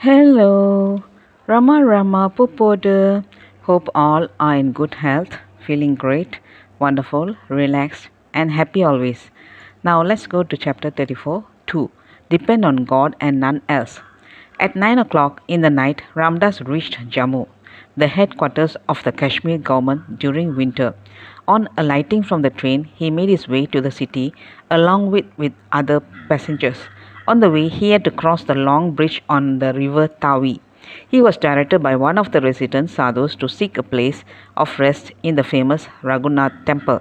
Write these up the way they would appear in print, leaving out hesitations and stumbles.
Hello, Rama Rama Pupodu. Hope all are in good health, feeling great, wonderful, relaxed, and happy always. Now let's go to chapter 34 2. Depend on God and none else. At 9 o'clock in the night, Ramdas reached Jammu, the headquarters of the Kashmir government during winter. On alighting from the train, he made his way to the city along with other passengers. On the way, he had to cross the long bridge on the river Tawi. He was directed by one of the resident sadhus to seek a place of rest in the famous Raghunath temple.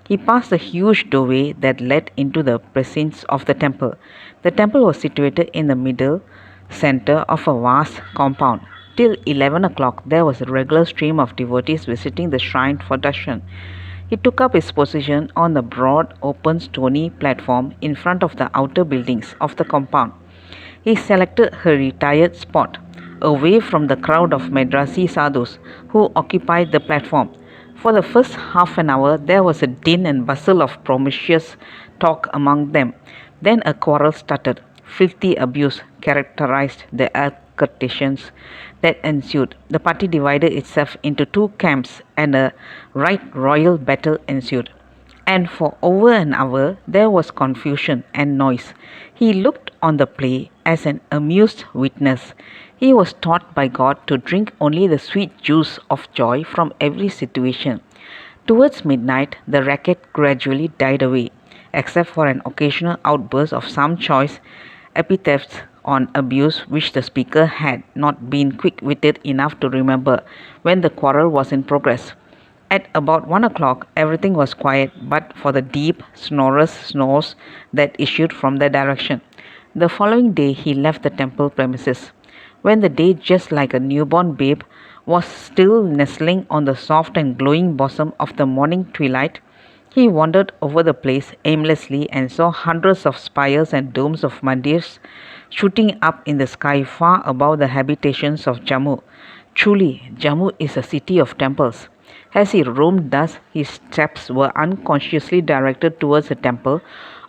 He passed a huge doorway that led into the precincts of the temple. The temple was situated in the middle center of a vast compound. Till 11 o'clock, there was a regular stream of devotees visiting the shrine for darshan. He took up his position on the broad, open, stony platform in front of the outer buildings of the compound. He selected a retired spot, away from the crowd of Madrasi sadhus who occupied the platform. For the first half an hour, there was a din and bustle of promiscuous talk among them. Then a quarrel started. Filthy abuse characterized the altercations that ensued. The party divided itself into two camps, and a right royal battle ensued. And for over an hour there was confusion and noise. He looked on the play as an amused witness. He was taught by God to drink only the sweet juice of joy from every situation. Towards midnight, the racket gradually died away, except for an occasional outburst of some choice epithets on abuse which the speaker had not been quick-witted enough to remember when the quarrel was in progress. At about 1 o'clock, everything was quiet but for the deep, sonorous snores that issued from that direction. The following day, he left the temple premises. When the day, just like a newborn babe, was still nestling on the soft and glowing bosom of the morning twilight, he wandered over the place aimlessly and saw hundreds of spires and domes of mandirs shooting up in the sky far above the habitations of Jammu. Truly, Jammu is a city of temples. As he roamed thus, his steps were unconsciously directed towards a temple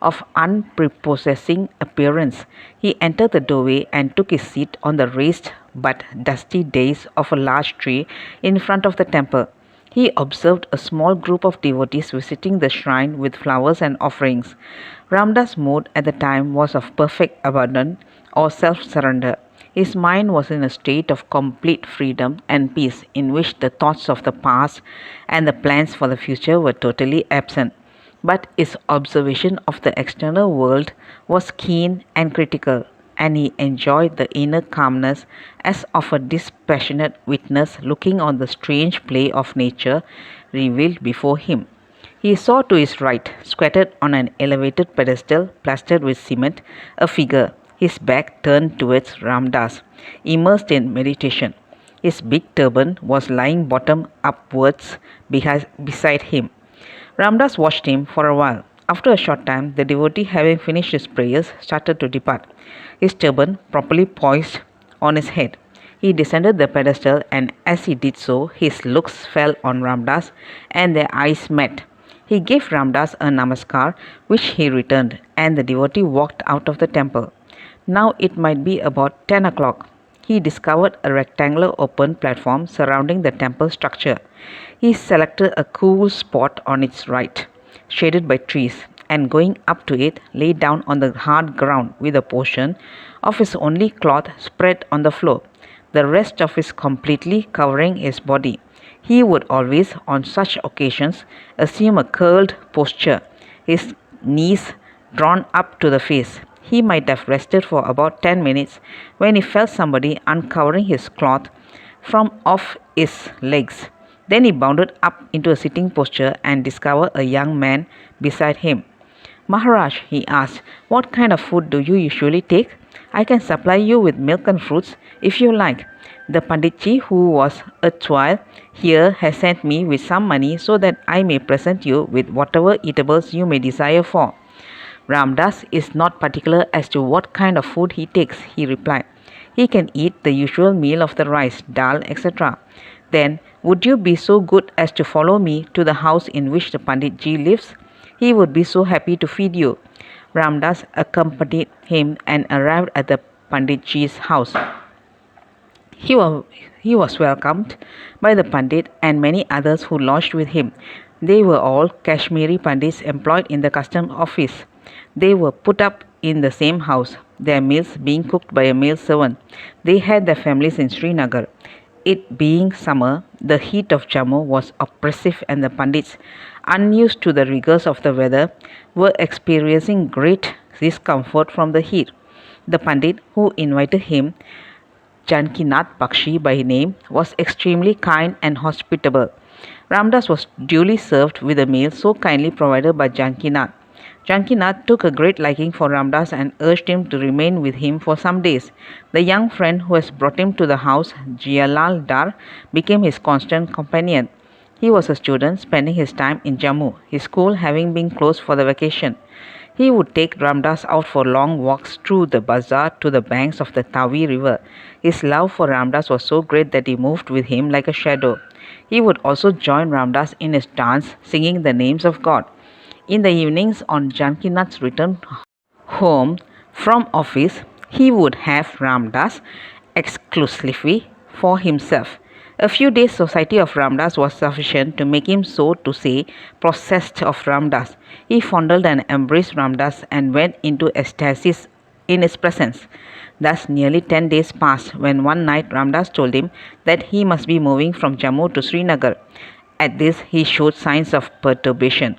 of unprepossessing appearance. He entered the doorway and took his seat on the raised but dusty dais of a large tree in front of the temple. He observed a small group of devotees visiting the shrine with flowers and offerings. Ramdas' mood at the time was of perfect abandon or self-surrender. His mind was in a state of complete freedom and peace in which the thoughts of the past and the plans for the future were totally absent. But his observation of the external world was keen and critical, and he enjoyed the inner calmness as of a dispassionate witness looking on the strange play of nature revealed before him. He saw to his right, squatted on an elevated pedestal plastered with cement, a figure, his back turned towards Ramdas, immersed in meditation. His big turban was lying bottom upwards beside him. Ramdas watched him for a while. After a short time, the devotee, having finished his prayers, started to depart, his turban properly poised on his head. He descended the pedestal, and as he did so, his looks fell on Ramdas, and their eyes met. He gave Ramdas a namaskar, which he returned, and the devotee walked out of the temple. Now it might be about 10 o'clock. He discovered a rectangular open platform surrounding the temple structure. He selected a cool spot on its right, shaded by trees, and going up to it, lay down on the hard ground with a portion of his only cloth spread on the floor, the rest of it completely covering his body. He would always, on such occasions, assume a curled posture, his knees drawn up to the face. He might have rested for about 10 minutes when he felt somebody uncovering his cloth from off his legs. Then he bounded up into a sitting posture and discovered a young man beside him. Maharaj, he asked, what kind of food do you usually take? I can supply you with milk and fruits if you like. The Panditji, who was erstwhile here, has sent me with some money so that I may present you with whatever eatables you may desire for. Ramdas is not particular as to what kind of food he takes, he replied. He can eat the usual meal of the rice, dal, etc. Then, would you be so good as to follow me to the house in which the Panditji lives? He would be so happy to feed you. Ramdas accompanied him and arrived at the Panditji's house. He was, he was welcomed by the Pandit and many others who lodged with him. They were all Kashmiri Pandits employed in the custom office. They were put up in the same house, their meals being cooked by a male servant. They had their families in Srinagar. It being summer, the heat of Jammu was oppressive, and the Pandits, unused to the rigors of the weather, were experiencing great discomfort from the heat. The Pandit who invited him, Jankinath Bakshi by name, was extremely kind and hospitable. Ramdas was duly served with a meal so kindly provided by Jankinath. Jankinath took a great liking for Ramdas and urged him to remain with him for some days. The young friend who has brought him to the house, Jialal Dar, became his constant companion. He was a student spending his time in Jammu, his school having been closed for the vacation. He would take Ramdas out for long walks through the bazaar to the banks of the Tavi river. His love for Ramdas was so great that he moved with him like a shadow. He would also join Ramdas in his dance, singing the names of God. In the evenings on Jankinath's return home from office, he would have Ramdas exclusively for himself. A few days' society of Ramdas was sufficient to make him, so to say, possessed of Ramdas. He fondled and embraced Ramdas and went into ecstasis in his presence. Thus, nearly 10 days passed when one night Ramdas told him that he must be moving from Jammu to Srinagar. At this, he showed signs of perturbation.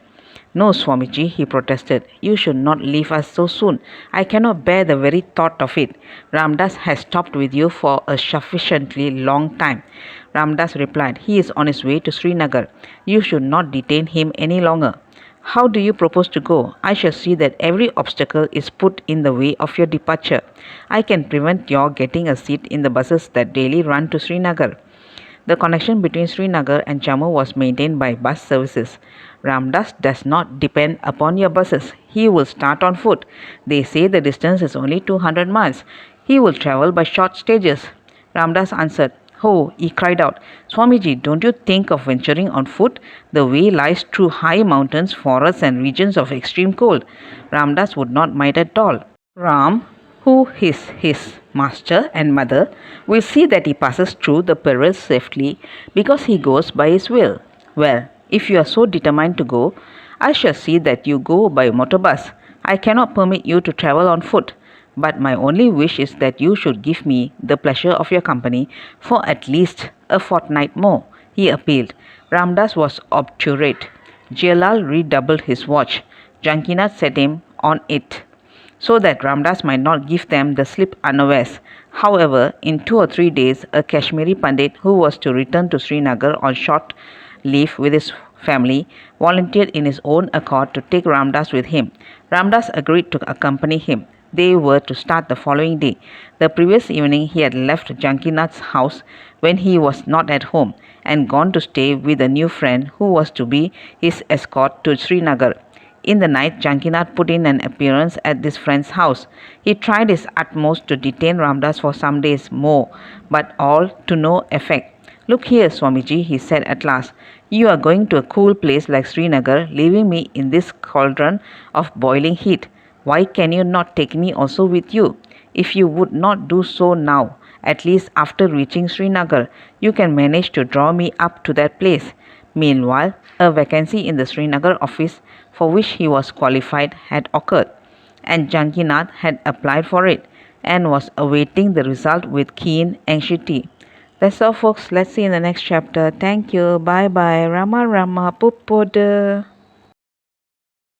"No, Swamiji," he protested, "you should not leave us so soon. I cannot bear the very thought of it. Ramdas has stopped with you for a sufficiently long time." Ramdas replied, "He is on his way to Srinagar. You should not detain him any longer." "How do you propose to go? I shall see that every obstacle is put in the way of your departure. I can prevent your getting a seat in the buses that daily run to Srinagar." The connection between Srinagar and Jammu was maintained by bus services. "Ramdas does not depend upon your buses. He will start on foot. They say the distance is only 200 miles. He will travel by short stages." Ramdas answered, "Oh," he cried out, "Swamiji, don't you think of venturing on foot? The way lies through high mountains, forests, and regions of extreme cold." Ramdas would not mind at all. Ram, who is his master and mother, will see that he passes through the perils safely because he goes by his will. "Well, if you are so determined to go, I shall see that you go by motor bus. I cannot permit you to travel on foot. But my only wish is that you should give me the pleasure of your company for at least a fortnight more," he appealed. Ramdas was obdurate. Jalal redoubled his watch. Jankinath set him on it, so that Ramdas might not give them the slip unawares. However, in 2 or 3 days, a Kashmiri Pandit who was to return to Srinagar on short leave with his family volunteered in his own accord to take Ramdas with him. Ramdas agreed to accompany him. They were to start the following day. The previous evening he had left Jankinath's house when he was not at home and gone to stay with a new friend who was to be his escort to Srinagar. In the night, Jankinath put in an appearance at this friend's house. He tried his utmost to detain Ramdas for some days more, but all to no effect. "Look here, Swamiji," he said at last. "You are going to a cool place like Srinagar, leaving me in this cauldron of boiling heat. Why can you not take me also with you? If you would not do so now, at least after reaching Srinagar, you can manage to draw me up to that place." Meanwhile, a vacancy in the Srinagar office for which he was qualified had occurred, and Jankinath had applied for it and was awaiting the result with keen anxiety. That's all, folks. Let's see in the next chapter. Thank you. Bye bye. Rama Rama Pupoda.